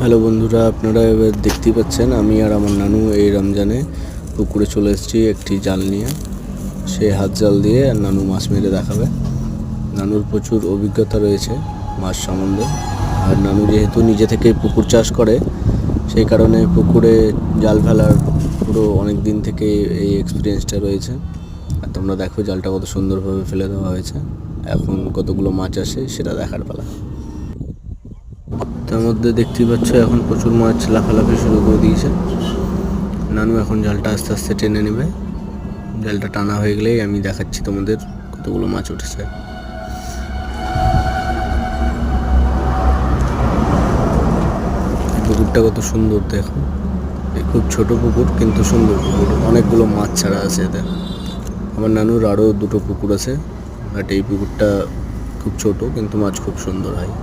Hello বন্ধুরা, আপনারা এবার দেখতেই পাচ্ছেন আমি আর আমার নানু এই রমজানে পুকুরে চলে এসেছি একটি জাল নিয়ে। সেই হাত জাল দিয়ে নানু মাছ মেরে দেখাবে। নানুর প্রচুর অভিজ্ঞতা রয়েছে মাছ সম্বন্ধে, আর নানু যেহেতু নিজে থেকেই পুকুর চাষ করে সেই কারণে পুকুরে জাল ফেলার পুরো অনেক দিন থেকে এই এক্সপিরিয়েন্সটা রয়েছে। আর তোমরা দেখো জালটা কত সুন্দরভাবে ফেলে দেওয়া হয়েছে। এখন কতগুলো মাছ আসে সেটা দেখার পালা। তার মধ্যে দেখতেই পাচ্ছ এখন প্রচুর মাছ লাফালাফি শুরু করে দিয়েছে। নানু এখন জালটা আস্তে আস্তে টেনে নেবে। জালটা টানা হয়ে গেলেই আমি দেখাচ্ছি তোমাদের কতগুলো মাছ উঠেছে। পুকুরটা কত সুন্দর দেখো, খুব ছোট পুকুর কিন্তু সুন্দর পুকুর, অনেকগুলো মাছ ছাড়া আছে এতে। আমার নানুর আরও দুটো পুকুর আছে, বাট এই পুকুরটা খুব ছোট কিন্তু মাছ খুব সুন্দর হয়।